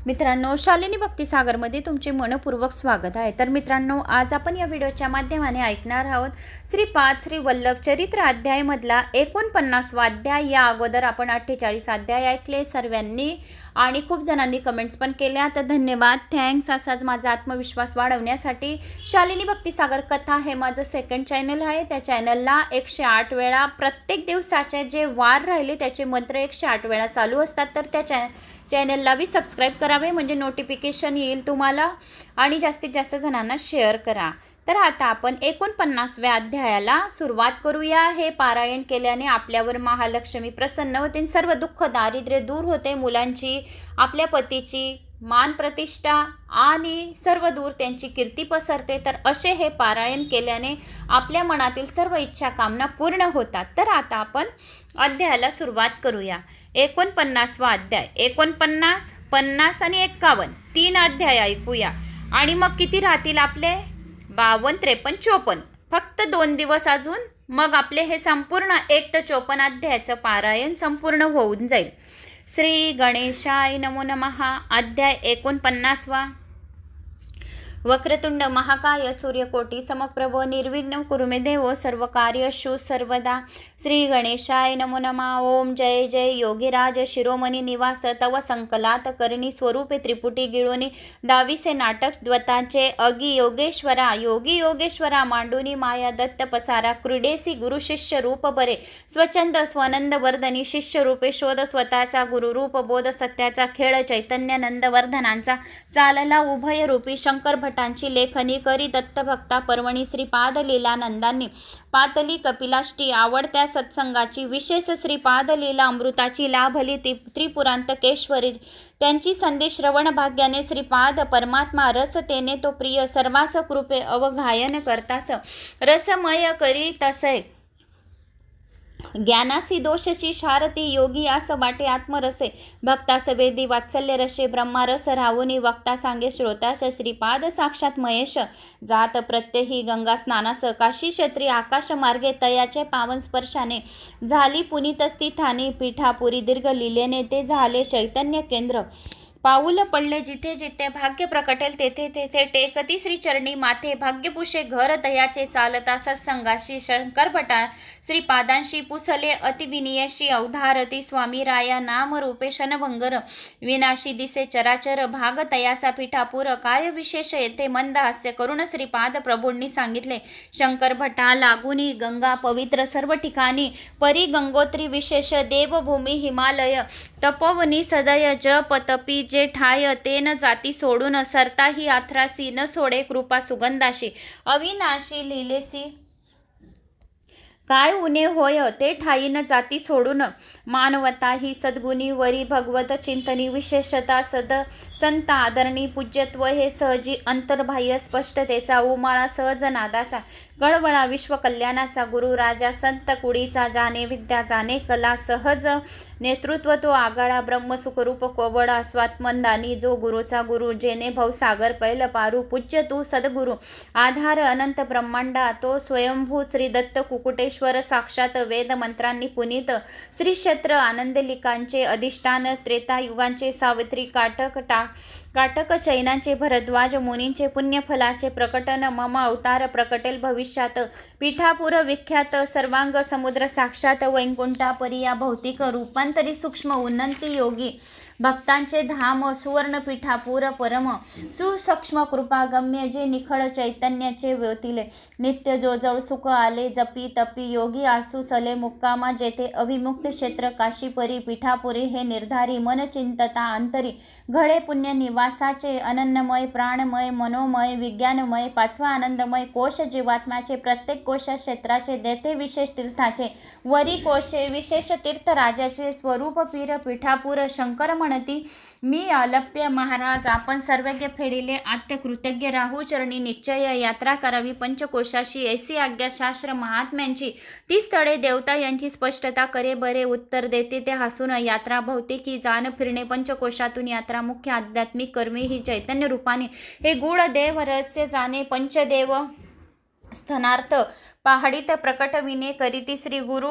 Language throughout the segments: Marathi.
मित्रांनो, शालिनी भक्तिसागरमध्ये तुमचे मनपूर्वक स्वागत आहे। तर मित्रांनो, आज आपण या व्हिडिओच्या माध्यमाने ऐकणार आहोत श्रीपाद श्री वल्लभ चरित्र अध्यायामधला 49वा अध्याय। या अगोदर आपण 48 अध्याय ऐकले सर्वांनी आणि खूप जणांनी कमेंट्स पण केल्या, तर धन्यवाद, थँक्स। असाच माझा आत्मविश्वास वाढवण्यासाठी शालिनी भक्तिसागर कथा हे माझं सेकंड चॅनल आहे। त्या चॅनलला 108 वेळा प्रत्येक दिवसाचे जे वार राहिले त्याचे मंत्र 108 वेळा चालू असतात। तर त्या चॅनलला भी सबस्क्राईब करावे म्हणजे नोटिफिकेशन येईल तुम्हाला, आणि जास्तीत जास्त जणांना शेअर करा। तर आता आपण 49व्या अध्यायाला सुरुवात करूया। हे पारायण केल्याने आपल्यावर महालक्ष्मी प्रसन्न होते, सर्व दुःख दारिद्र्य दूर होते, मुलांची, आपल्या पतीची मान प्रतिष्ठा आणि सर्व दूर त्यांची कीर्ती पसरते। तर असे हे पारायण केल्याने आपल्या मनातील सर्व इच्छा कामना पूर्ण होतात। तर आता आपण अध्यायाला सुरुवात करूया। 49वा अध्याय। 49, 50 आणि 51 तीन अध्याय ऐकूया आणि मग किती राहतील आपले? 52, 53, 54। फक्त 2 दिवस अजून, मग आपले हे संपूर्ण 1 ते 54 अध्यायाचं पारायण संपूर्ण होऊन जाईल। श्री गणेशाय नमो नमः। अध्याय 49वा। वक्रतुंड महाकाय सूर्यकोटी समप्रभ निर्विघ्न कुरु मे देव सर्व कार्येषु सर्वदा। श्री गणेशाय नमो नमः। ओम जय जय योगीराज शिरोमणी निवास तव संकलात करणी स्वरूपे त्रिपुटी गिळोनी दाविसे नाटक द्वताचे अगी योगेश्वरा योगी योगेश्वरा मांडुनी माया दत्त पसारा क्रीडेसी गुरु शिष्य रूप बरे स्वचंद स्वनंद वर्धनी शिष्य रूपे शोध स्वतःचा गुरुरूप बोध सत्याचा खेळ चैतन्य नंदवर्धनांचा चालला उभय रूपी शंकर भटांची लेखनी करी दत्तभक्ता पर्वणी श्रीपाद लीला नंदांनी पातली कपिलाष्टी आवडत्या सत्संगाची विशेष श्रीपाद लीला अमृताची लाभली त्रिपुरांतकेश्वरी त्यांची संधी श्रवण भाग्याने श्रीपाद परमात्मा रस तेने तो प्रिय सर्वास कृपे अवघायन करतास रसमय करी तसे ज्ञानासी दोषशी शारती योगी आस वाटे आत्मरसे भक्तास वेदी वात्सल्य रसे ब्रह्मारस राहुनी वक्ता सांगे श्रोतास श्रीपाद साक्षात महेश जात प्रत्यही गंगा स्नानास काशी क्षत्री आकाश मार्गे तयाचे पावन स्पर्शाने झाली पुनीत स्थितानी पीठापुरी दीर्घ लिलेने ते झाले चैतन्य केंद्र पाऊल पडले जिथे जिथे भाग्य प्रकटेल तेथे तेथे टेकती श्रीचरणी माथे भाग्यपुषे घर दयाचे चालता सत्संगाशी शंकरभटा श्रीपादांशी पुसले अतिविनियशी अवधारती स्वामी राया नाम रूपे शनभंगर विनाशी दिसे चराचर भाग तयाचा पिठापूर काय विशेष येथे मंद हास्य करून श्रीपाद प्रभूंनी सांगितले शंकरभटा लागुनी गंगा पवित्र सर्व ठिकाणी परी गंगोत्री विशेष देवभूमी हिमालय तपोवनी सदय जप तपी जे ठाय ते न जाती सोडून सरताही आथरासी न सोडे कृपा सुगंधाशी अविनाशी लिहिलेसी काय उने होय ते ठाई न जाती सोडून मानवता ही सद्गुणी वरी भगवत चिंतनी विशेषता सद संत आदरणी पूज्यत्व हे सहजी अंतर्बाह्य स्पष्टतेचा उमाळा सहज नादाचा गळवळा विश्वकल्याणाचा गुरु राजा संत कुडीचा जाणे विद्या जाणे कला सहज नेतृत्व तो आगाळा ब्रह्मसुखरूप कोवडा स्वात्मंदानी जो गुरुचा गुरु जेने भवसागर पैल पारू पूज्य तू सद्गुरु आधार अनंत ब्रह्मांडा तो स्वयंभू श्री दत्त कुकुटेश्वर साक्षात वेद मंत्रांनी पुनीत श्री क्षेत्र आनंदलिकांचे अधिष्ठान त्रेतायुगांचे सावित्री काटक चैनांचे भरद्वाज मुनींचे पुण्यफलाचे प्रकटन मम अवतार प्रकटेल भविष्यात पीठापूर विख्यात सर्वांग समुद्र साक्षात वैकुंठापरी या भौतिक रूपांतरी सूक्ष्म उन्नती योगी भक्तांचे धाम सुवर्ण पीठापूर परम सुसूक्ष्म कृपागम्य जे निखळ चैतन्याचे व्योतिले नित्य जो जळ सुख आले जपी तपी योगी आसू सले मुक्कामा जेथे अभिमुक्त क्षेत्र काशीपरी पीठापुरी हे निर्धारी मन चिंतता अंतरी घडे पुण्य निवासाचे अनन्यमय प्राणमय मनोमय विज्ञानमय पाचवा आनंदमय कोश जीवात्म्याचे प्रत्येक कोश क्षेत्राचे देते विशेष तीर्थाचे वरी कोशे विशेष तीर्थ राजाचे स्वरूप पीर पीठापूर शंकर म्हणती मी अलप्य महाराज आपण सर्वज्ञ फेडिले आत्य कृतज्ञ राहू चरणी निश्चय यात्रा करावी पंचकोशाशी ऐसी आज्ञा शास्त्र महात्म्यांची ती स्थळे देवता यांची स्पष्टता करे बरे उत्तर देते ते हसून यात्रा भौतिकी जाण फिरणे पंचकोशातून यात्रा मुख्य आध्यात्मिक कर्मे ही चैतन्य रूपाने हे गूढ देव रहस्य जाणे पंचदेव स्तनार्थ पहाडीत प्रकट विने करीती श्री गुरु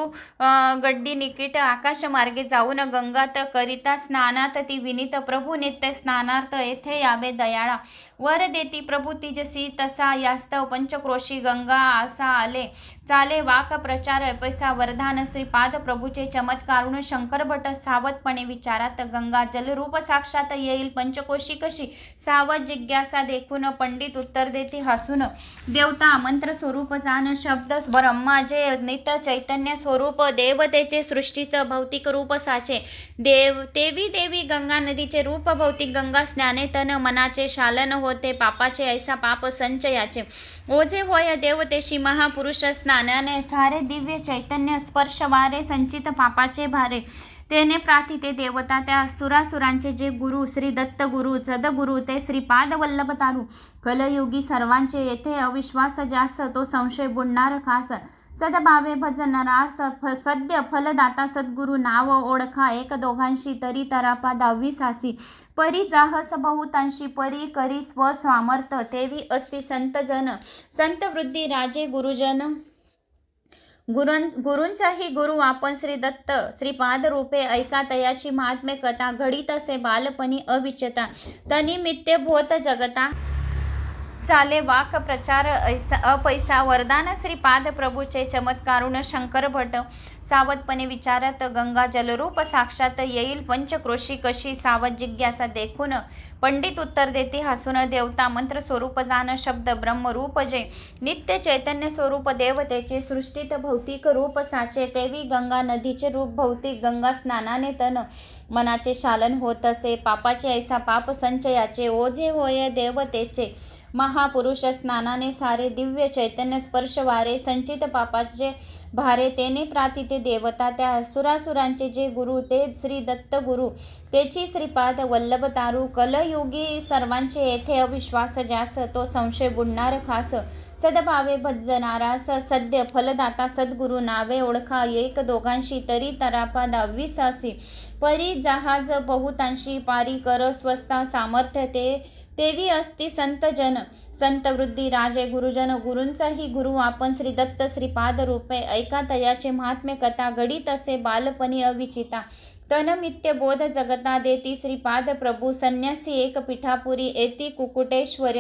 गड्डी निकीट आकाश मार्गे जाऊन गंगात करिता स्नानात ती विनीत प्रभू नित्य स्नानार्थ येथे यावे दयाळा वर देती प्रभू तिजसी तसा यास्तव पंचक्रोशी गंगा असा आले चाले वाक प्रचार पैसा वरदान श्रीपाद प्रभूचे चमत्कारुण शंकर भट सावधपणे विचारात गंगा जलरूप साक्षात येईल पंचकोशी कशी सावध जिज्ञासा देखून पंडित उत्तर देती हसून देवता मंत्र स्वरूप जाण शब्द ब्रह्माचे नित्य चैतन्य स्वरूप देवतेचे सृष्टीचं भौतिक रूप साचे देवी देवी गंगा नदीचे रूप भौतिक गंगा स्नाने तन मनाचे शालन होते पापाचे ऐसा पाप संचयाचे ओझे होय देवतेशी महापुरुष स्नानाने सारे दिव्य चैतन्य स्पर्श वारे संचित पापाचे भारे तेने प्रार्थिते देवता त्या सुरासुरांचे जे गुरु श्री दत्त गुरु सदगुरु ते श्रीपाद वल्लभ तारू कलयुगी सर्वांचे येथे अविश्वास जास्त तो संशय बुडणार खास सदभावे भजनारा सद्य फलदाता सद्गुरु नाव ओळखा एक दोघांशी तरी तरापा 10वी सासी परी जाहस बहुतांशी परी करी स्वसामर्थ तेवी असती संतजन संत वृद्धी राजे गुरुजन गुरूंचाही गुरु आपण श्री दत्त श्रीपाद रूपे ऐका तयाची महात्म्य कथा घडीत असे बालपणी अविचता तनिमित्य भोत जगता चाले वाक प्रचार अपैसा वरदान श्रीपाद प्रभूचे चमत्कारुण शंकर भट सावधपणे विचारत गंगा जलरूप साक्षात येईल पंचक्रोशी कशी सावध जिज्ञासा देखून पंडित उत्तर देते हसून देवता मंत्र स्वरूप जाण शब्द ब्रह्मरूप जे नित्य चैतन्य स्वरूप देवतेचे सृष्टीत भौतिक रूप साचे तेवी गंगा नदीचे रूप भौतिक गंगा स्नानाने तन मनाचे शालन होत असे पापाचे ऐसा पाप संचयाचे ओझे होय देवतेचे महापुरुष स्नानाने सारे दिव्य चैतन्य स्पर्श वारे संचित पापाचे भारे तेने प्रार्थिते देवता त्या सुरासुरांचे जे गुरु ते श्री दत्त गुरु तेची श्रीपाद वल्लभ तारू कलयुगी सर्वांचे येथे अविश्वास जास तो संशय बुडणार खास सदभावे भजनारा सद्य फलदाता सद्गुरु नावे ओळखा एक दोघांशी तरी तरापा 10वी सासी परी जहाज बहुतांशी पारी कर स्वस्ता सामर्थ्य तेवी असती संत जन संत वृद्धी राजे गुरुजन गुरूंचाही गुरु आपण श्री दत्त श्रीपाद रूपे ऐका तयाचे महात्म्य कथा घडीत असे बालपणी अविचिता तनमित्य बोध जगता देती श्रीपाद प्रभू संन्यासी एक पिठापुरी येती कुकुटेश्वर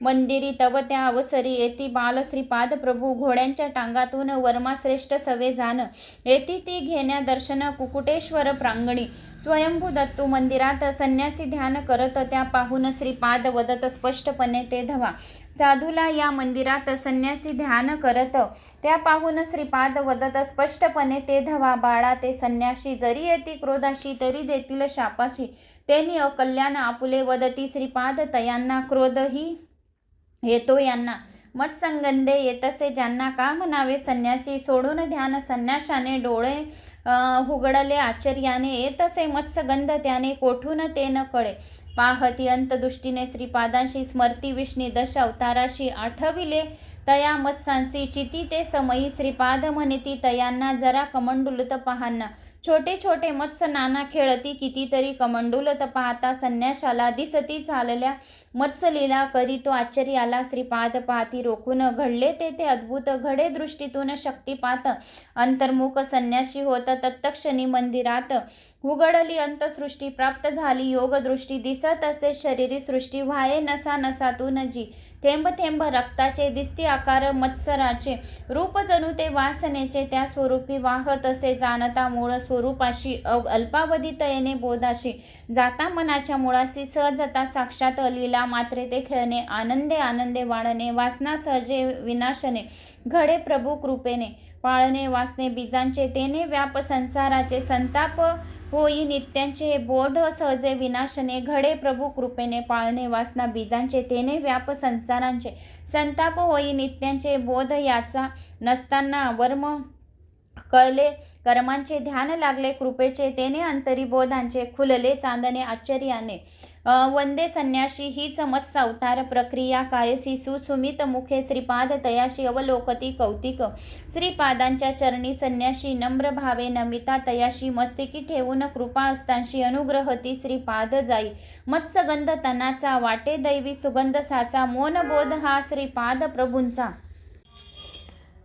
मंदिरी तव त्या अवसरी येती बाल श्रीपाद प्रभू घोड्यांच्या टांगातून वर्माश्रेष्ठ सवे जाण येती ती घेण्या दर्शन कुकुटेश्वर प्रांगणी स्वयंभू दत्तू मंदिरात संन्यासी ध्यान करत त्या पाहून श्रीपाद वदत स्पष्टपणे ते धवा साधूला या मंदिरात संन्यासी ध्यान करत त्या पाहून श्रीपाद वदत स्पष्टपणे ते धवा बाळा ते संन्यासी जरी येती क्रोधाशी तरी देतील शापाशी त्यांनी अकल्याण आपुले वदती श्रीपाद तयांना क्रोधही येतो यांना मत्संगंधे येतसे ज्यांना का म्हणावे संन्यासी सोडून ध्यान संन्याशाने डोळे हुगडले आश्चर्याने येतसे मत्सगंध त्याने कोठून ते न कळे पाहती अंतदृष्टीने श्रीपादांशी स्मरती विष्णी दश अवताराशी आठविले तया मत्सांसी चिती ते समयी श्रीपाद म्हणती तयांना जरा कमंडुलत पाहांना छोटे छोटे मत्स्य नाना खेळती कितीतरी कमंडुलत पाहता संन्याशाला दिसती चालल्या मत्स्यलीला करी तो आश्चर्याला श्रीपाद पाहती रोखून घडले ते अद्भुत घडे दृष्टीतून शक्तिपात अंतर्मुख संन्यासी होत तत्क्षणी मंदिरात उघडली अंतसृष्टी प्राप्त झाली योगदृष्टी दिसत असे शरीरी सृष्टी व्हाये नसा नसातून जी थेंब थेंब रक्ताचे दिसती आकार मत्सराचे रूप जणू ते वासनेचे त्या स्वरूपी वाहत असे जाणता मूळ स्वरूपाशी अल्पावधीत येणे बोधाशी जाता मनाच्या मुळाशी सहजता साक्षात लीला मात्रे ते खेळणे आनंदे आनंदे वाढणे वासना सहजे विनाशने घडे प्रभू कृपेने पाळणे वासने बीजांचे तेने व्याप संसाराचे संताप होई नित्यांचे बोध सहजे विनाशने घडे प्रभू कृपेने पाळणे वासना बीजांचे तेने व्याप संसारांचे संताप होई नित्यांचे बोध याचा नसताना वर्म कळले कर्मांचे ध्यान लागले कृपेचे तेने अंतरी बोधांचे खुलले चांदणे आश्चर्याने वंदे संन्याशी हीच मत्स्य अवतार प्रक्रिया कायसी सुसुमित मुखे श्रीपाद तयाशी अवलोकती कौतिक श्रीपादांच्या चरणी संन्याशी नम्र भावे नमिता तयाशी मस्तिकी ठेवून कृपा असतांशी अनुग्रहती श्रीपाद जाई मत्स्यगंध तनाचा वाटे दैवी सुगंध साचा मौन बोध हा श्रीपाद प्रभूंचा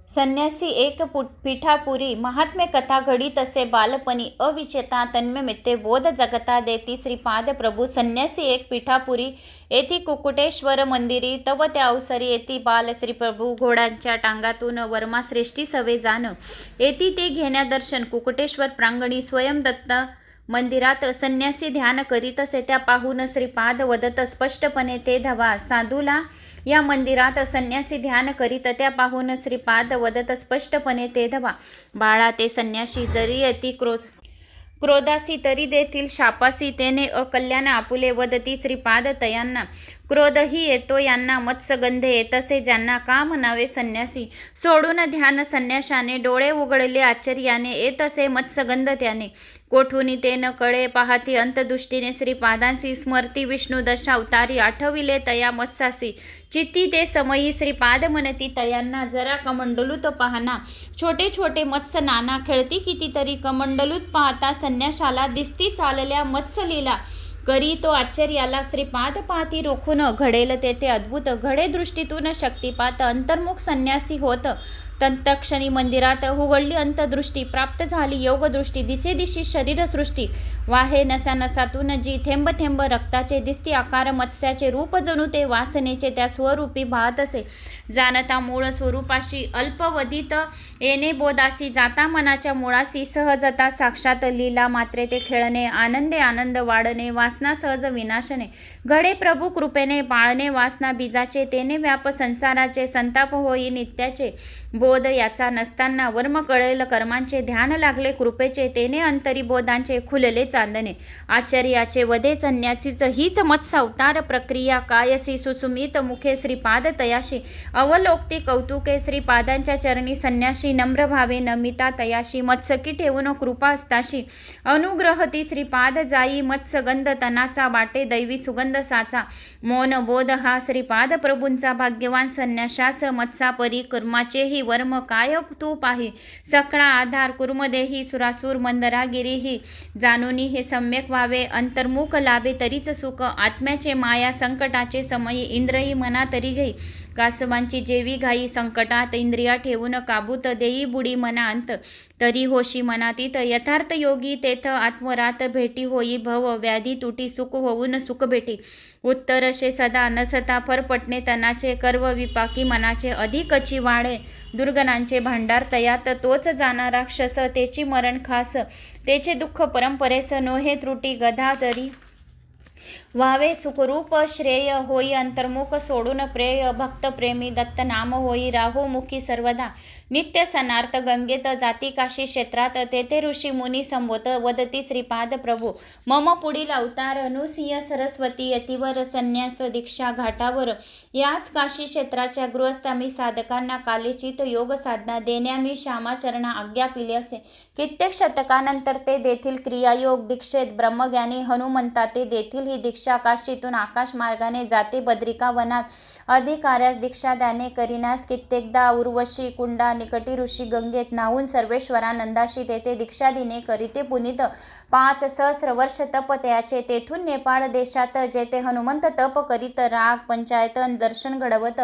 संन्यासी एक पिठापुरी महात्म्य कथा घडी तसे बालपणी अविचेता तन्मयते बोध जगता देती श्रीपाद प्रभू. संन्यासी एक पिठापुरी येथी कुकुटेश्वर मंदिरी तव त्या अवसरी येती बाल श्री प्रभू. घोड्यांच्या टांगातून वर्मा श्रेष्ठी सवे जाण येती ते घेण्या दर्शन कुकुटेश्वर प्रांगणी स्वयं दत्त मंदिरात संन्यासी ध्यान करीत असे त्या पाहून श्रीपाद वदत स्पष्टपणे ते धवा. साधूला या मंदिरात संन्यासी ध्यान करीत त्या पाहून श्रीपाद वदत स्पष्टपणे ते धवा. बाळा ते संन्यासी जरी येती क्रोधासी तरी देतील शापासी तेने अकल्याण आपुले वदती श्रीपाद तयांना. क्रोधही येतो यांना मत्स्यगंध येतसे ज्यांना का म्हणावे संन्यासी. सोडून ध्यान संन्याशाने डोळे उघडले आश्चर्याने येतसे मत्स्यगंध त्याने. कोठूनी ते न कळे पाहती अंतदृष्टीने श्रीपादांसी स्मरती विष्णू दशावतारी आठविले तया मत्स्यासी. चित्ती ते समयी श्रीपाद म्हणती तयांना जरा कमंडलूत पाहना. छोटे छोटे मत्स्य नाना खेळती कितीतरी कमंडलूत पाहता संन्याशाला दिसती चालल्या मत्स्यलीला. करी तो आश्चर्याला श्रीपाद पाहती रोखून घडेल तेथे अद्भुत. घडे दृष्टीतून शक्तिपात अंतर्मुख संन्यासी होत. तत्क्षणी मंदिरात उघडली अंतदृष्टी प्राप्त झाली योगदृष्टी. दिसे दिशी शरीरसृष्टी वाहे नसा नसातून जी थेंब थेंब रक्ताचे दिसती आकार मत्स्याचे रूप जणू ते वासनेचे त्या स्वरूपी पाहत असे. जाणता मूळ स्वरूपाशी अल्पवधीत येणे बोधासी जाता मनाच्या मुळासी सहजता साक्षात लीला मात्रे ते खेळणे आनंदे आनंद वाढणे वासना सहज विनाशने. घडे प्रभू कृपेने पाळणे वासना बीजाचे तेने व्याप संसाराचे संताप होई नित्याचे. बोध याचा नसताना वर्म कळेल कर्मांचे ध्यान लागले कृपेचे तेने अंतरी बोधांचे खुलले चांदणे. आश्चर्याचे वधे संन्यासीच हीच मत्स्य अवतार प्रक्रिया कायसी सुसुमित मुखे श्रीपाद तयाशी. अवलोकती कौतुके श्रीपादांच्या चरणी संन्याशी नम्र भावे नमिता तयाशी. मत्सकी ठेवून कृपा असताशी अनुग्रहती श्रीपाद जाई मत्स्यगंध तनाचा वाटे दैवी सुगंध साचा. मौन बोध हा श्रीपाद प्रभूंचा भाग्यवान संन्याशास मत्सा परी कर्माचेही वर्म काय तू पाही. सकळा आधार कुर्मदेही सुरासूर मंदरागिरीही जाणूनी हे सम्यक व्हावे अंतर्मुख लाभे तरीच सुख. आत्म्याचे माया संकटाचे समयी इंद्रही मना तरी घेई. कासवांची जेवी घाई संकटात इंद्रिया ठेवून काबूत देई बुडी मना अंत. तरी होशी मनातीत यथार्थ योगी तेथ आत्मरात भेटी होई भव व्याधी तुटी सुख होऊन सुख भेटी. उत्तरशे सदा नसता फरपटणे तनाचे कर्व विपाकी मनाचे अधिकची वाढे. दुर्गणांचे भांडार तयात तोच जाणा राक्षस तेची मरण खास. तेचे दुःख परंपरेस नोहे त्रुटी गधा तरी व्हावे सुखरूप श्रेय होई अंतर्मुख सोडून प्रेय. भक्त प्रेमी दत्त नाम होई राहो मुखी सर्वदा. नित्य सनार्थ गंगेत जाती काशी क्षेत्रात तेथे ऋषी मुनी संबोध वदती श्रीपाद प्रभू. मम पुढील अवतार अनुसिंह सरस्वती यतीवर संन्यास दीक्षा घाटावर. याच काशी क्षेत्राच्या गृहस्थामी साधकांना कालीचित योग साधना देण्यामी श्यामाचरणा आज्ञा पिली असे. कित्येक शतकानंतर ते देतील क्रियायोग दीक्षेत ब्रह्मज्ञानी हनुमंता ते देतील ही दीक्षा. काशीतून आकाश मार्गाने जाते बद्रिका वनात अधिकाऱ्यास दीक्षा द्याने करीनास कित्येकदा उर्वशी कुंडा निकटी ऋषी गंगेत नाहून सर्वेश्वरानंदाशी तेथे दीक्षा दिने करीते पुनीत. 5 सहस्र वर्ष तप त्याचे तेथून नेपाळ देशात जेथे हनुमंत तप करीत राग पंचायत दर्शन घडवत.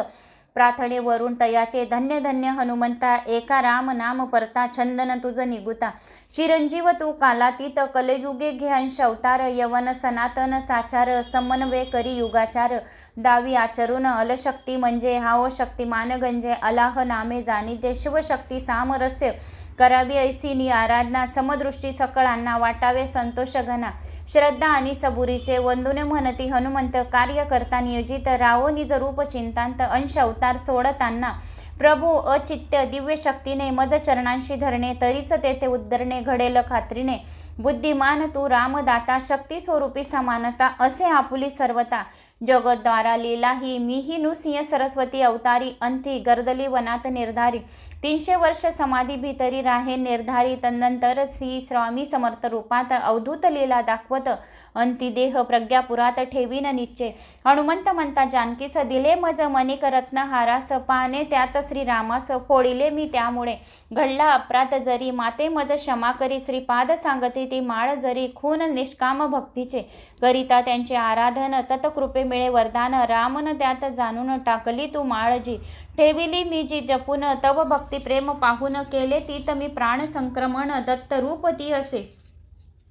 प्रार्थनेवरून तयाचे धन्य धन्य हनुमंता एका राम नाम परता छंदन तुझ निगुता. चिरंजीव तू कालातीत कलयुगे घे अंश अवतार. यवन सनातन साचार समन्वय करी युगाचार. दावी आचरून अलशक्ती म्हणजे हाओ शक्तिमान गंजे. अलाह नामे जाणीजे शिवशक्ती सामरस्य. करावी ऐसी आराधना समदृष्टी सकळांना वाटावे संतोष घना. श्रद्धा आणि सबुरीचे वंदुने म्हणती हनुमंत कार्य करता नियोजित. रावो निज रूप चिंतांत अंश अवतार सोडताना. प्रभू अचित्य दिव्य शक्तीने मज चरणांशी धरणे तरीच तेथे उद्धरणे घडेल खात्रीने. बुद्धिमान तू रामदाता शक्ती स्वरूपी समानता असे आपुली सर्वता. जगद्वारा लीला ही मीही नृसिंह सरस्वती अवतारी अंती गर्दली वनात निर्धारी. 300 वर्ष समाधी भीतरी राहे निर्धारी. तदनंतर श्री स्वामी समर्थ रूपात अवधूत लीला दाखवत अंती देह प्रज्ञापुरात ठेवीन निश्चय. हनुमंत म्हणता जानकीस दिले मज मणिक रत्न हारास. पाने त्यात श्रीरामास फोडिले मी त्यामुळे. घडला अपराध जरी माते मज क्षमा करी. श्रीपाद सांगते ती माळ जरी खून निष्काम भक्तीचे. करिता त्यांचे आराधन तत्कृपे मिळे वरदान, रामन त्यात जाणून टाकली तू माळजी, ठेविली मी जी जपून, तव भक्ती प्रेम पाहून, केले तीत मी प्राण संक्रमण, दत्तरूप ती असे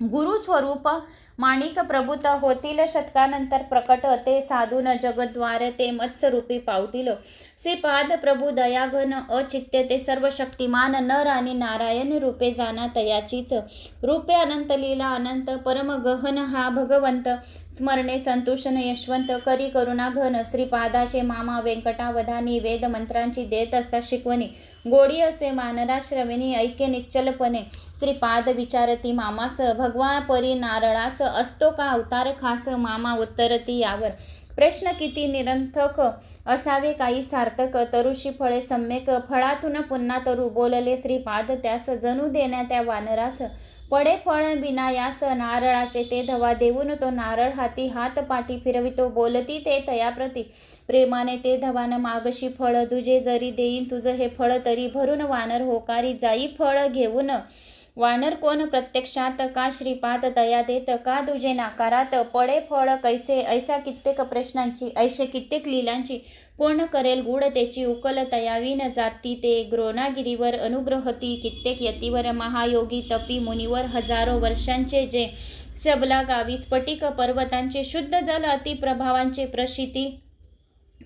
गुरु स्वरूप, माणिक प्रभूत होतील शतकानंतर प्रकट, ते साधून जगद्वार ते मत्स्यरूपी पावतील, श्रीपाद प्रभू दयाघन अचित्य ते सर्व शक्तिमान, नर आणि नारायण रूपे जाना तयाचीच, रूपे अनंत लीला अनंत, परम गहन हा भगवंत, स्मरणे संतोषण यशवंत, करी करुणा घन, श्रीपादाचे मामा व्यंकटावधानी, वेद मंत्रांची देत असता शिकवणी, गोडी असे मानरा श्रवणी, ऐक्य निश्चलपणे, श्रीपाद विचारती मामास, भगवा परी नारळास, असतो का अवतार खास, मामा उत्तरती यावर, प्रश्न किती निरर्थक असावे काही सार्थक, तरुषी फळे सम्यक, फळातून पुन्हा तरू, बोलले श्रीपाद त्यास, जणू देण्या त्या वानरास, पडे फळ बिनायास, नारळाचे ते धवा, देऊन तो नारळ हाती, हात पाठी फिरवितो, बोलती ते तयाप्रती, प्रेमाने ते धवान मागशी फळ, तुझे जरी देईन तुझं हे फळ तरी, भरून वानर होकारी जाई फळ घेऊन, वानर कोण प्रत्यक्षात, का श्रीपाद दया देत, का तुझे नाकारात, पडे फळ कैसे, ऐसा कित्येक प्रश्नांची, ऐसे कित्येक लीलांची, कोण करेल गुढ त्याची उकल, तयावीन जाती ते द्रोणागिरीवर, अनुग्रहती कित्येक यतीवर, महायोगी तपी मुनीवर, हजारो वर्षांचे जे शबला गावी, स्फटिक पर्वतांचे शुद्ध जल, अति प्रभावांचे प्रशिती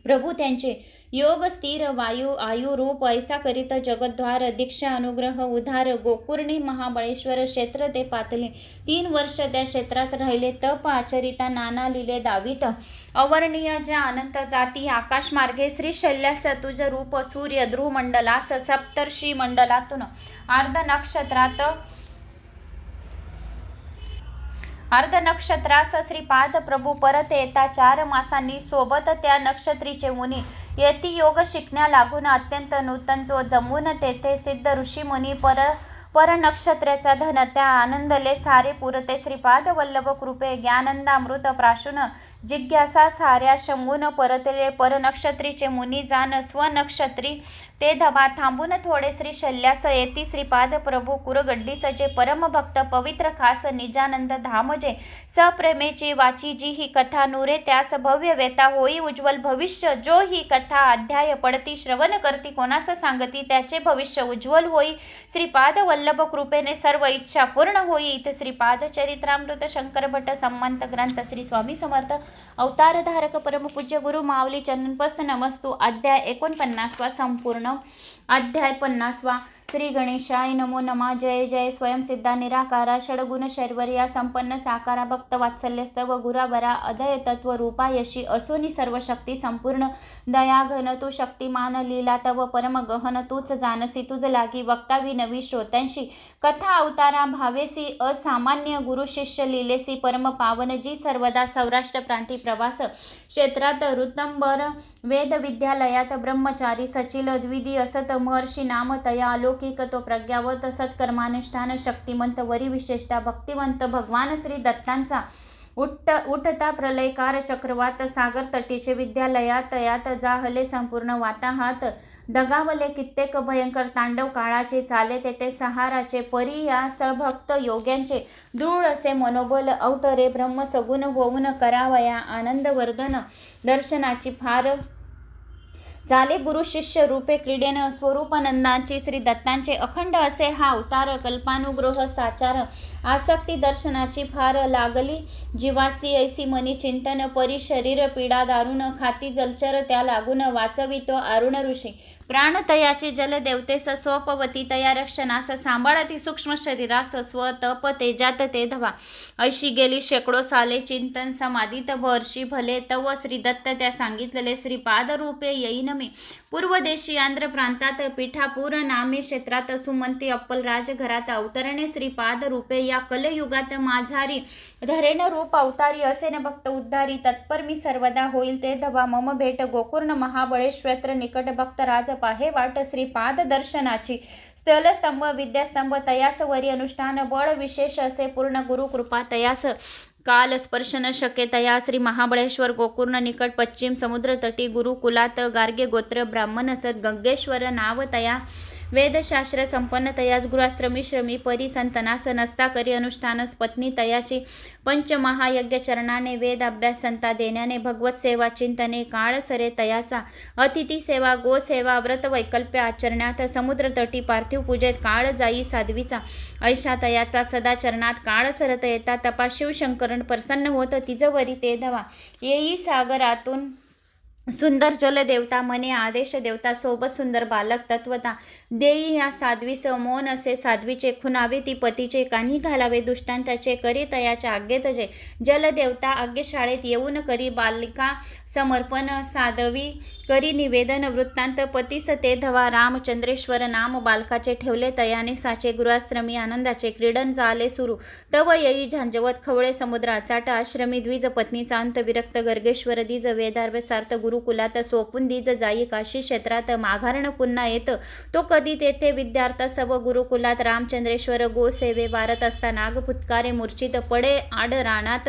प्रभू त्यांचे, योग स्थिर वायू आयु रूप, ऐसा करीत जगद्वार, दीक्षा अनुग्रह उधार, गोकुर्णी महाबळेश्वर क्षेत्र ते पातले, 3 वर्ष त्या क्षेत्रात राहिले, तप आचरिता नाना लिले दावीत, अवर्णीय ज्या अनंत जाती, आकाश मार्गे श्रीशैल्यास तुझ रूप, सूर्य ध्रुव मंडलास, सप्तर्षी मंडलातून अर्ध नक्षत्रास, श्रीपाद प्रभू परत येता 4 मासांनी, सोबत त्या नक्षत्रीचे मुनी, येती योग शिकण्या लागून, अत्यंत नूतन जो जमून, तेथे सिद्ध ऋषी मुनी, पर नक्षत्रेचा धन, त्या आनंदले सारे पुरते, श्रीपाद वल्लभ कृपे, ज्ञानंदामृत प्राशून, जिज्ञासा साऱ्या शंभून परतले, परनक्षत्रीचे मुनी जाण, स्वनक्षत्री ते धबा, थांबून थोडे श्री शल्यास, येती श्रीपाद प्रभू कुरगड्डीस, जे परम भक्त पवित्र खास, निजानंद धामजे, सप्रेमेची वाची जी ही कथा, नुरे त्यास भव्य वेता, होई उज्ज्वल भविष्य, जो ही कथा अध्याय पडती, श्रवण करती कोणास सांगती, त्याचे भविष्य उज्ज्वल होई, श्रीपाद वल्लभ कृपेने सर्व इच्छा पूर्ण होई, इथे श्रीपाद चरित्रामृत शंकर भट्ट संमंत ग्रंथ, श्री स्वामी समर्थ अवतारधारक परमपूज्य गुरु माऊली चरणपस्त नमस्तु. अध्याय 49 संपूर्ण. अध्याय 50. श्री गणेशाय नमो नमः. जय जय स्वयंसिद्धा निराकारा षडगुण शर्वर्या संपन्न साकारा भक्त वात्सल्यस्तव गुरावरा अदय तत्व रूपा यशी असोनी सर्व शक्ती संपूर्ण दया घन तू शक्तिमान लीला तव परम गहन तूच जानसी तुझ लागी वक्तावी नवी श्रोत्यांशी कथा अवतारा भावेसी असामान्य गुरु शिष्य लीलेसी परम पावन जी सर्वदा सौराष्ट्र प्रांती प्रवास क्षेत्रात ऋतंबर वेद विद्यालयात ब्रह्मचारी सचिल द्विदी असत महर्षी नाम तया अलौकिक तो प्रज्ञावत सत्कर्मानुष्ठान शक्तिमंत वरी विशेषता भक्तिवंत भगवान श्री दत्तांचा उठता प्रलयकार चक्रवात सागर तटीचे विद्यालयात यात जाहले संपूर्ण वाताहात दगावले कित्येक भयंकर तांडव काळाचे चाले तेथे सहाराचे परी या सभक्त योग्यांचे दृढ असे मनोबल अवतरे ब्रह्म सगुण होऊन करावया आनंदवर्धन दर्शनाची फार झाले गुरु शिष्य रूपे क्रीडेन स्वरूपानंदाची श्री दत्तांचे अखंड असे हा अवतार कल्पानुग्रह साचार आसक्ती दर्शनाची फार लागली जीवासी ऐसी मनी चिंतन परी शरीर पीडा दारुण खाती जलचर त्या लागून वाचवितो अरुण ऋषी प्राणतयाचे जलदेवतेस स्वपवती तया रक्षणास सांभाळती सूक्ष्म शरीरास स्वतप तेजात ते धवा ऐशी गेली शेकडो साले चिंतन समाधीत वर्षी भले तव श्री दत्त त्या सांगितलेले श्रीपाद रूपे येईन मी पूर्वदेशी आंध्र प्रांतात पिठापूर नामे क्षेत्रात सुमंती अप्पल राजघरात अवतरणे श्रीपाद रूपे या कलयुगात माझारी धरेन रूप अवतारी असेन भक्त उद्धारी तत्पर मी सर्वदा होईल ते धवा मम भेट गोकुर्ण महाबळेश्वर निकट भक्त राज पाहे वाट श्रीपाद दर्शनाची स्थलस्तंभ विद्यास्तंभ तयास वरी अनुष्ठान बळ विशेष असे पूर्ण गुरु कृपा तयास काल स्पर्श न शक्य तया श्री महाबळेश्वर गोकुर्ण निकट पश्चिम समुद्र तटी गुरुकुलात गार्गे गोत्र ब्राह्मण असत गंगेश्वर नाव तया वेदशास्त्र संपन्न तयाच गृहाश्रमी श्रमी परी संतनास नसता करी अनुष्ठानस पत्नी तयाची पंचमहायज्ञ चरणाने वेद अभ्यास संता देण्याने भगवत सेवा चिंतने काळ सरे तयाचा अतिथी सेवा गो सेवा व्रत वैकल्प्य आचरण्यात समुद्र तटी पार्थिव पूजेत काळ जाई साध्वीचा ऐशा तयाचा सदा चरणात काळ सरत येता तपा शिवशंकरण प्रसन्न होत तिजवरी ते धवा येई सागरातून सुंदर जल देवता मने आदेश देवता सोबत सुंदर बालक तत्वता देई या साध्वीस मौन असे साध्वीचे खुनावे ती पतीचे कान्ही घालावे दुष्टांताचे करी तयाच्या आज्ञेत जे जलदेवता आज्ञशाळेत येऊन करी बालिका समर्पण साधवी करी निवेदन वृत्तांत पतीस ते धवा रामचंद्रेश्वर नाम बालकाचे ठेवले तयाने साचे गृहाश्रमी आनंदाचे क्रीडन झाले सुरू तव येई झांजवत खवळे समुद्रा चाट आश्रमी द्विज पत्नीचा अंत विरक्त गर्गेश्वर दीज वेदार्भ सार्थ गुरुकुलात सोपून दीज जाई काशी क्षेत्रात माघारण पुन्हा येत तो कधी तेथे विद्यार्थ सव गुरुकुलात रामचंद्रेश्वर गो सेवे वारत असता नाग फुतकारे मूर्छित पडे आड रानात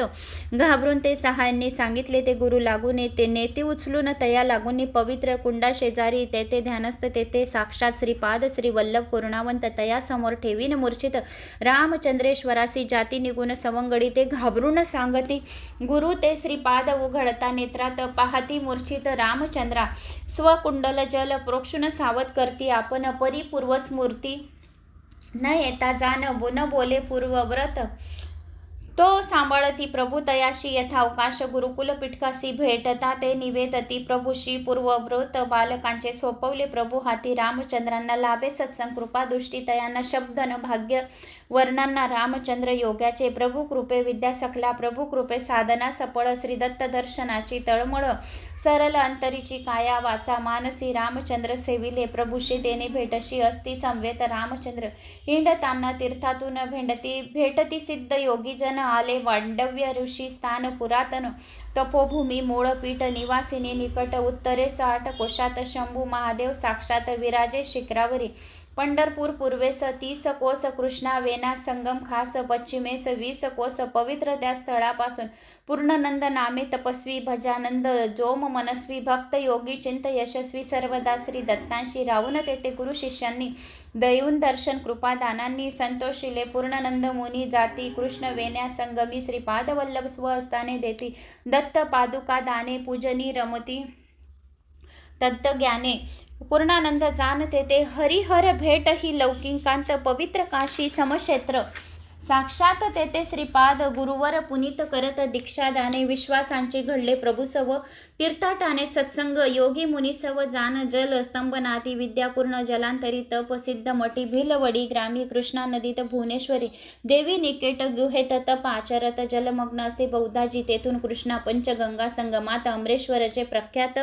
घाबरून ते सहाय्यांनी सांगितले ते गुरु लागून ते नेती उचलून तया लागून पवित्र कुंडा शेजारी तेथे ध्यानस्थ तेथे साक्षात श्रीपाद श्री वल्लभ करुणावंत तया समोर ठेवीन मूर्छित रामचंद्रेश्वरासी जाती निगुण सवंगडी ते घाबरून सांगती गुरु ते श्रीपाद उघडता नेत्रात पाहती मूर्छित रामचंद्रा स्वकुंडल जल प्रोक्षुण सावध करती आपण परिपूर्व स्मृती न येता जाण न बोले पूर्वव्रत तो सांभाळती प्रभू तयाशी यथावकाश गुरुकुल पिटकाशी भेटता ते निवेदती प्रभूशी पूर्वव्रत बालकांचे सोपवले प्रभू हाती रामचंद्रांना लाभे सत्संग कृपा दृष्टी तयांना शब्दन भाग्य वर्णांना रामचंद्र योग्याचे प्रभू कृपे विद्या सकला प्रभू कृपे साधना सफळ श्री दत्त दर्शनाची तळमळ सरल अंतरीची काया वाचा मानसी रामचंद्र सेविले प्रभूशी देणे भेटशी असती संवेत रामचंद्र हिंडताना तीर्थातून भेटती सिद्ध योगी जन आले वांडव्य ऋषी स्थान पुरातन तपोभूमी मूळपीठ निवासिनी निकट उत्तरेस 8 कोशात शंभू महादेव साक्षात विराजे शिखरावरी पंढरपूर पूर्वेस 30 कोस कृष्णा वेना संगम खास पश्चिमेस 20 कोस पवित्र त्या स्थळापासून पूर्णनंद नामे तपस्वी भजानंद जोम मनस्वी भक्त योगी चिंत यशस्वी सर्वदा श्री दत्तांशी राहून तेथे गुरु शिष्यांनी दैवून दर्शन कृपादानांनी संतोषिले पूर्णनंद मुनी जाती कृष्ण वेण्या संगमी श्रीपाद वल्लभ स्वहस्ताने देती दत्त पादुका दाने पूजनी रमती तत्त्वज्ञाने पूर्णानंद जाणते ते हरिहर भेट ही लौकिकांत पवित्र काशी समक्षेत्र साक्षात तेथे श्रीपाद गुरुवर पुनीत करत दीक्षादाने विश्वासांचे घडले प्रभुसव तीर्थाटाने सत्संग योगी मुनीसव जान जल स्तंभनाती विद्यापूर्ण जलांतरी तपसिद्ध मठी भिलवडी ग्रामी कृष्णा नदीत भुवनेश्वरी देवी निकेट गुहेत तप आचरत जलमग्न असे बौद्धाजी तेथून कृष्णा पंचगंगा संगमात अमरेश्वरचे प्रख्यात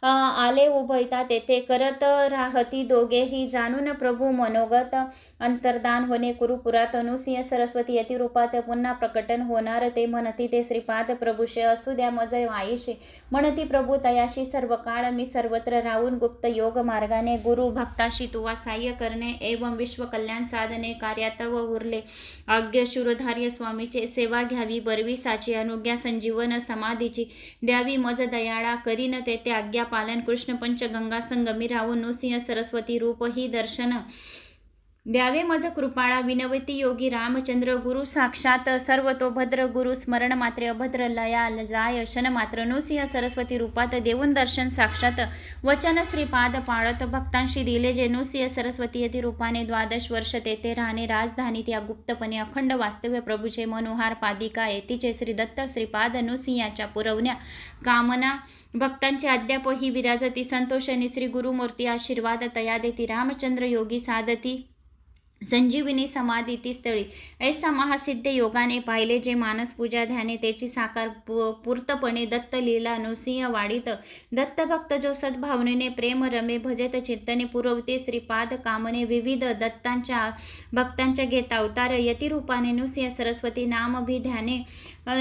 आले उभयता तेथे करत राहती दोघेही जाणून प्रभू मनोगत अंतर्धान होणे कुरुपुरात अनुसिंह सरस्वती यतिरूपात पुन्हा प्रकटन होणार ते म्हणती ते श्रीपाद प्रभूशे असू द्या मज आयुषे म्हणती प्रभू तयाशी सर्व काळ मी सर्वत्र राहून गुप्त योग मार्गाने गुरु भक्ताशी तुवा साह्य करणे एवं विश्व कल्याण साधने कार्यात व उरले आज्ञ शूरधार्य स्वामीचे सेवा घ्यावी बरवी साची अनुज्ञा संजीवन समाधीची द्यावी मज दयाळा करीन तेथे आज्ञा पालन कृष्ण पंचगंगा संगमी राहून नृसिंह सरस्वती रूप ही दर्शन द्यावे मज कृपाळा विनवती योगी रामचंद्र गुरु साक्षात सर्व तो भद्र गुरु स्मरण मात्रे अभद्र लया जाय शन मात्र नृसिंह सरस्वती रूपात देऊन दर्शन साक्षात वचन श्रीपाद पाळत भक्तांशी दिले जे नृसिंह सरस्वती यती रूपाने 12 वर्ष तेथे राहणे राजधानी त्या गुप्तपणे अखंड वास्तव्य प्रभूचे मनोहार पादिका येतीचे श्री दत्त श्रीपाद नृसिंहाच्या पुरवण्या कामना भक्तांचे अद्याप ही विराजती संतोषनी श्री गुरुमूर्ती आशीर्वाद तया देती रामचंद्र योगी साधती संजीविनी समाधी ती स्थळी ऐसा महासिद्ध योगाने पाहिले जे मानस पूजा ध्याने त्याची साकार पूर्तपणे दत्त लीला नृसिंह वाढीत दत्तभक्त जो सद्भावनेने प्रेम रमे भजत चित्तने पुरवते श्रीपाद कामने विविध दत्तांच्या भक्तांच्या घेत अवतार यतिरूपाने नृसिंह सरस्वती नामभिध्याने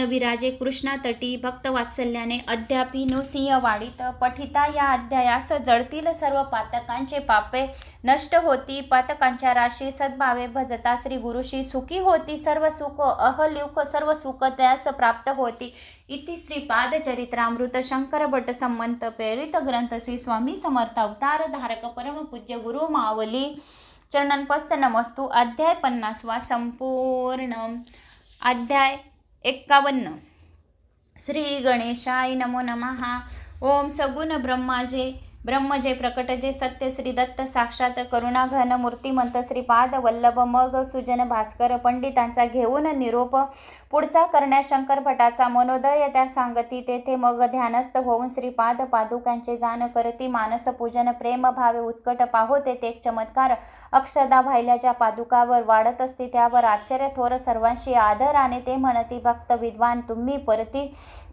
विराजे कृष्णा तटी भक्त वात्सल्याने अद्यापि नृसिंह वाढीत पठिता या अध्यायास जळतील सर्व पातकांचे पापे नष्ट होती पातकांच्या राशी सद्भावे भजता श्री गुरुशी सुखी होती सर्व सुख अहल्युक सर्व सुख त्यास प्राप्त होती इति श्रीपादचरित्रामृत शंकर भट्ट संमत प्रेरित ग्रंथ श्री स्वामी समर्थ अवतार धारक परमपूज्य गुरु मावली चरणनपस्त नमस्तु. अध्याय 50 संपूर्ण. अध्याय 51. श्री गणेशाय नमो नमः. ओम सगुण ब्रह्मजे प्रकट जे सत्य श्री दत्त साक्षात करुणाघन मूर्तिमंत श्रीपाद वल्लभ मग सुजन भास्कर पंडितांचा घेऊन निरोप पुढचा करण्या शंकर भटाचा मनोदय त्या सांगती. तेथे मग ध्यानस्थ होऊन श्रीपाद पादुकांचे जाण करती. मानस पूजन प्रेम भावे उत्कट पाहोते ते चमत्कार अक्षदा भाईल्याच्या पादुकावर वाढत असते. त्यावर आश्चर्य थोर सर्वांशी आदराने ते म्हणती भक्त विद्वान तुम्ही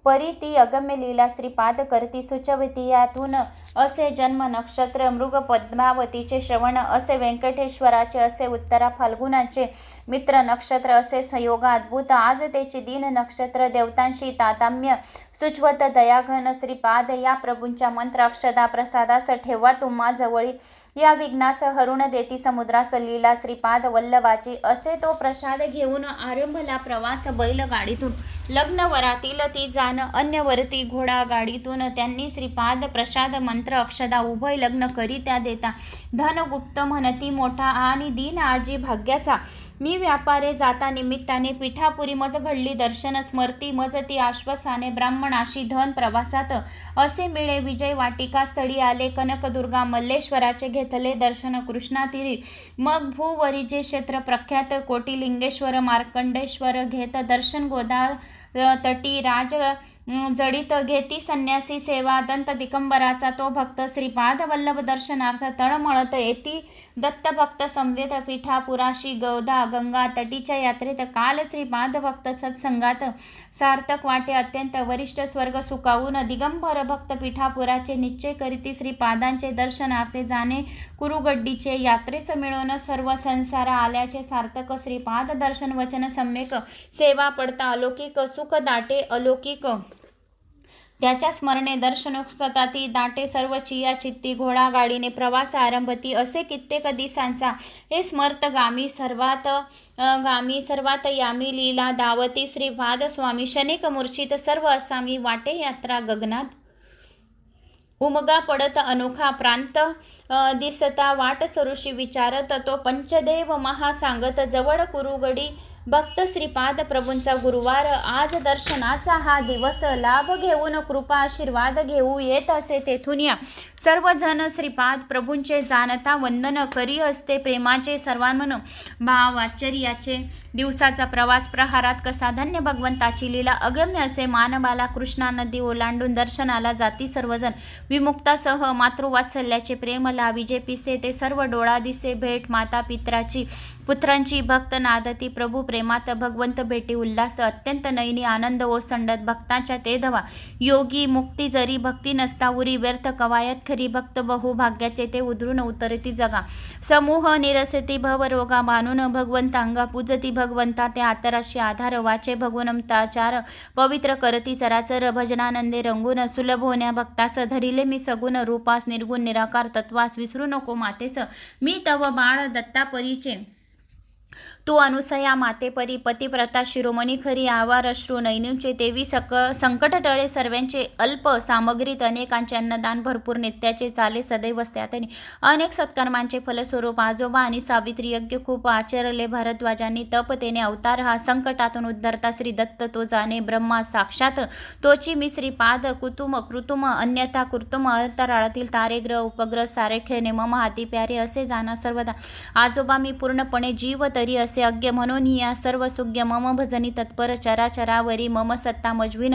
परी ती अगम्य लीला श्रीपाद करती सुचविती. यातून असे जन्म नक्षत्र मृग पद्मावतीचे श्रवण असे व्यंकटेश्वराचे असे उत्तरा फाल्गुनाचे मित्र नक्षत्र असे संयोग अद्भुत. आज त्याची दीन नक्षत्र देवतांशी ताताम्य सुचवत दयाघन श्रीपाद या प्रभूंच्या मंत्र अक्षदा प्रसादास ठेवा तुम्हा जवळी. या विघ्नास हरुण देती समुद्रास लीला श्रीपाद वल्लभाची. असे तो प्रसाद घेऊन आरंभला प्रवास बैलगाडीतून. लग्न वरातील ती जाण अन्यवरती घोडा गाडीतून. त्यांनी श्रीपाद प्रसाद मंत्र अक्षदा उभय लग्न करी त्या देता. धनगुप्त म्हणती मोठा आणि दीन आजी भाग्याचा. मी व्यापारे जाता निमित्ताने पिठापुरी मज घडली दर्शन स्मरती मज ती आश्वासाने ब्राह्मणाशी धन प्रवासात असे मिळे विजय वाटिका स्थळी आले कनकदुर्गा मल्लेश्वराचे घेतले दर्शन कृष्णातीरी. मग भूवरी जे क्षेत्र प्रख्यात कोटिलिंगेश्वर मार्कंडेश्वर घेत दर्शन गोदा तटी राज जडित घेती संन्यासी सेवा दंत दिगंबराचा तो भक्त श्रीपाद वल्लभ दर्शनार्थ तळमळत येती दत्त भक्त संवेद पीठापुराशी गोदा गंगा तटीच्या यात्रेत काल श्रीपाद भक्त सत्संगात सार्थक वाटे अत्यंत वरिष्ठ स्वर्ग सुखावून दिगंबर भक्त पीठापुराचे निश्चय करीती श्रीपादांचे दर्शनार्थे जाणे कुरुगड्डीचे यात्रेस मिळवून सर्व संसार आल्याचे सार्थक श्रीपाद दर्शन वचन सम्यक सेवा पडता अलौकिक सुख दाटे अलौकिक त्याच्या स्मरणे दर्शनोत्सताती दाटे सर्व चिया चित्ती घोडा गाडीने प्रवास आरंभती. असे कित्येक दिवसांचा हे स्मर्त गामी सर्वात यामी लीला दावती श्रीपाद स्वामी शनेक मूर्छित सर्व असामी वाटे यात्रा गगनात उमगा पडत अनोखा प्रांत दिसता वाट सरुषी विचारत तो पंचदेव महा सांगत जवळ कुरुगडी भक्त श्रीपाद प्रभूंचा गुरुवार आज दर्शनाचा हा दिवस लाभ घेऊन कृपा आशीर्वाद घेऊ येत असे तेथून या सर्वजण श्रीपाद प्रभूंचे जाणता वंदन करी असते प्रेमाचे सर्वांमन भाव आश्चर्याचे. दिवसाचा प्रवास प्रहारात कसा धन्य भगवंताची लीला अगम्य असे. मानवाला कृष्णा नदी ओलांडून दर्शनाला जाती सर्वजण विमुक्तासह मातृवात्सल्याचे प्रेम लाविजे पिसे ते सर्व डोळा दिसे भेट माता पित्राची पुत्रांची भक्त नादती प्रभू प्रेमात भगवंत भेटी उल्हास अत्यंत नयनी आनंद ओसंडत भक्तांच्या ते धवा योगी मुक्ती जरी भक्ती नसता उरी व्यर्थ कवायत खरी भक्त बहु भाग्याचे ते उधरून उतरती जगा. समूह निरसती भवरोगा बांधून भगवंत अंगा पूजती भगवंता ते आतराशी आधार वाचे भगवंताचार पवित्र करती चराचर भजनानंदे रंगून सुलभ होण्या भक्ताच धरिले मी सगुण रूपास निर्गुण निराकार तत्वास विसरू नको मातेस मी तव बाळ दत्तापरीचे. तू अनुसया मातेपरी पतिव्रता शिरोमणी खरी आवार अश्रू नैनिमचे देवी संकट टळे सर्वांचे अल्प सामग्रीत अनेकांचे अन्नदान भरपूर नित्याचे चाले सदैव त्यातनी अनेक सत्कर्मांचे फलस्वरूप आजोबा आणि सावित्री यज्ञ खूप आचरले भारद्वाजांनी तपतेने अवतार हा संकटातून उद्धरता श्री दत्त तो जाणे ब्रह्मा साक्षात तोची मी श्रीपाद कुतुम कृतुम अन्यथा कृतुम अंतराळातील तारेग्रह उपग्रह सारेखेने मम हाती प्यारे असे जाणा सर्वदा आजोबा मी पूर्णपणे जीव तरी असे अज्ञ म्हणून या सर्व सुज्ञ मम भजनी तत्पर चराचरावरी मम सत्ता मजविन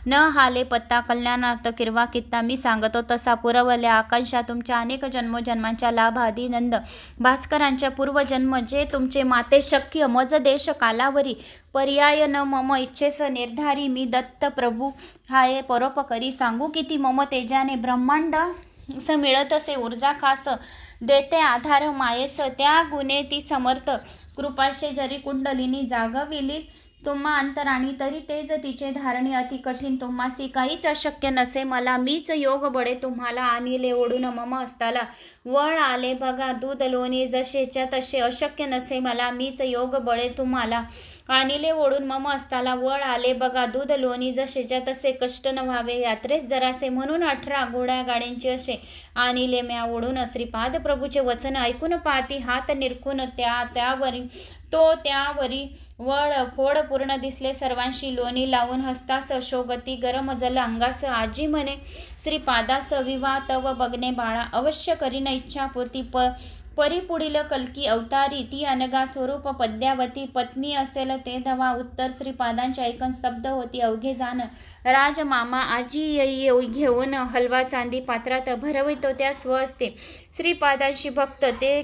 न हाले पत्ता कल्याणार्थ किरवा कित्ता मी सांगतो तसा पुरवल्या आकांक्षा तुमच्या अनेक जन्मोजन्मांच्या लाभ आदी नंद भास्करांच्या पूर्वजन्म जे तुमचे माते शक्य मज देश कालावरी पर्याय न मम इच्छेस निर्धारी मी दत्त प्रभू हाय परोपकरी सांगू किती मम तेजाने ब्रह्मांड मिळत असे ऊर्जा खास देते आधार मायेस त्या गुणे ती समर्थ कृपाशे जरी कुंडलिनी जागविली तुम्हा अंतराणी तरी तेज तिचे धारणे अति कठीण तुम्हासी काहीच अशक्य नसे मला मीच योग बळे तुम्हाला आणिले ओढून मम असताला वळ आले बघा दूध लोणी जसेच्या तसे अशक्य नसे मला मीच योग बळे तुम्हाला आणिले ओढून मम असताला वळ आले बघा दूध लोणी जसेच्या तसे कष्ट न व्हावे यात्रेस जरासे म्हणून 18 घोड्या गाड्यांची असे आणिले म्या ओढून श्रीपाद प्रभूचे वचन ऐकून पाहती हात निरखून त्यावरी वळ फोड पूर्ण दिसले सर्वांशी लोणी लावून हस्तास शोगती गरम जल अंगास आजी म्हणे श्रीपादास विवाह तव बघणे बाळा अवश्य करीन इच्छापूर्ती परी पुढील कल्की अवतारी ती अनगा स्वरूप पद्यावती पत्नी असेल ते धवा उत्तर श्रीपादांचे ऐकन स्तब्ध होती अवघे जाण राजमामा आजी घेऊन हलवा चांदी पात्रात भरवितो त्या स्वहस्ते श्रीपादांशी भक्त ते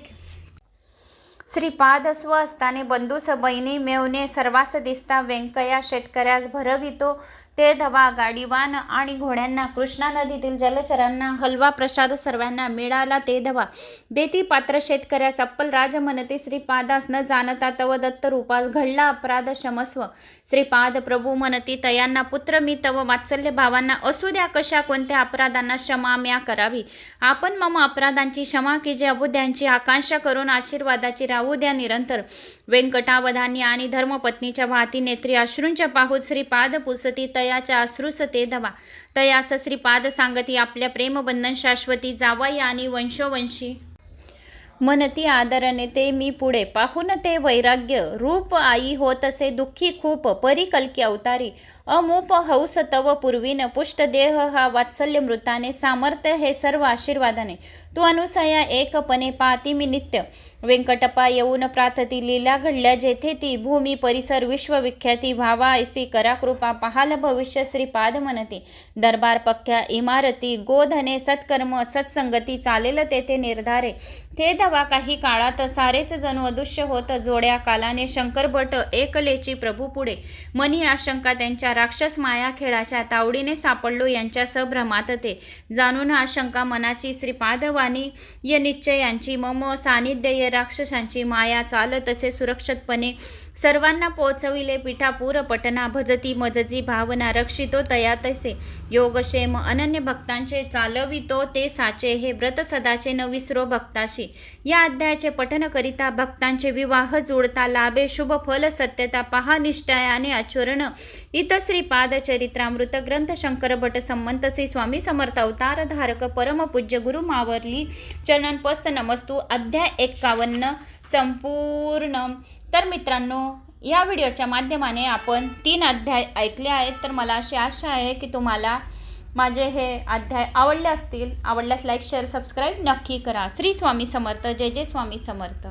श्रीपाद स्वहस्ताने बंधूस बहिणी मेवणे सर्वास दिसता व्यंकया शेतकऱ्यास भरवितो ते धवा गाडीवान आणि घोड्यांना कृष्णा नदीतील जलचरांना हलवा प्रसाद सर्वांना मिळाला ते धवा देती पात्र शेतकऱ्यास अप्पल राज म्हणते श्रीपादास न जाणता तव दत्त रूपास घडला अपराध क्षमस्व श्रीपाद प्रभू म्हणती तयांना पुत्र मी तव वात्सल्य भावांना असू द्या कशा कोणत्या अपराधांना क्षमा म्या करावी आपण मम अपराधांची क्षमा की जे अबुद्यांची आकांक्षा करून आशीर्वादाची राहू द्या निरंतर व्यंकटावधानी आणि धर्मपत्नीच्या वाहती नेत्री अश्रूंच्या पाहूत श्रीपाद पुसती तयाच्या अश्रूस ते धवा तयास श्रीपाद सांगती आपल्या प्रेमबंधन शाश्वती जावाई आणि वंशोवंशी म्हणती आदरणे ते मी पुढे पाहून ते वैराग्य रूप आई होतसे दुःखी खूप परी कल्की अवतारी अमूप हौस तव पूर्वीन पुष्ट देह हा वात्सल्य मृताने सामर्थ्य हे सर्व आशीर्वादाने तू अनुसया एकपणे पाहती मी नित्य व्यंकटपा येऊन प्रार्थती लीला घडल्या जेथे ती भूमी परिसर विश्वविख्याती व्हावा ऐसी करा कृपा पाहाल भविष्य श्रीपाद म्हणते दरबार पक्क्या इमारती गोधने सत्कर्म सत्संगती चालेल तेथे निर्धारे ते धवा काही काळात सारेच जणू अदृश्य होत जोड्या कालाने शंकरभट एकलेची प्रभू पुढे मनी आशंका त्यांच्या राक्षस माया खेळाच्या तावडीने सापडलो यांच्या संभ्रमात ते जाणून आशंका मनाची श्रीपादवाणी य निश्चयांची मम सानिध्य राक्षसांची माया चालत असे सुरक्षितपणे सर्वांना पोचविले पिठापूर पटना भजती मजजी भावना रक्षितो तया तैसे योगक्षेम अनन्य भक्तांचे चालवितो ते साचे हे व्रत सदाचे न विसरो भक्ताशी या अध्यायाचे पठन करिता भक्तांचे विवाह जोडता लाभे शुभ फल सत्यता पहा निष्ठयाने आचरण इत श्रीपाद चरित्रामृत ग्रंथ शंकर भट संमंत श्री स्वामी समर्थ अवतार धारक परमपूज्य गुरु मावर्ली चरणपस्त नमस्तू अध्याय 51 संपूर्ण। तर मित्रांनो या व्हिडिओच्या माध्यमाने आपण 3 अध्याय ऐकले आहेत तर मला अशी आशा आहे की तुम्हाला माझे हे अध्याय आवडले असतील आवडल्यास लाईक शेअर सबस्क्राईब नक्की करा। श्री स्वामी समर्थ जय जय स्वामी समर्थ।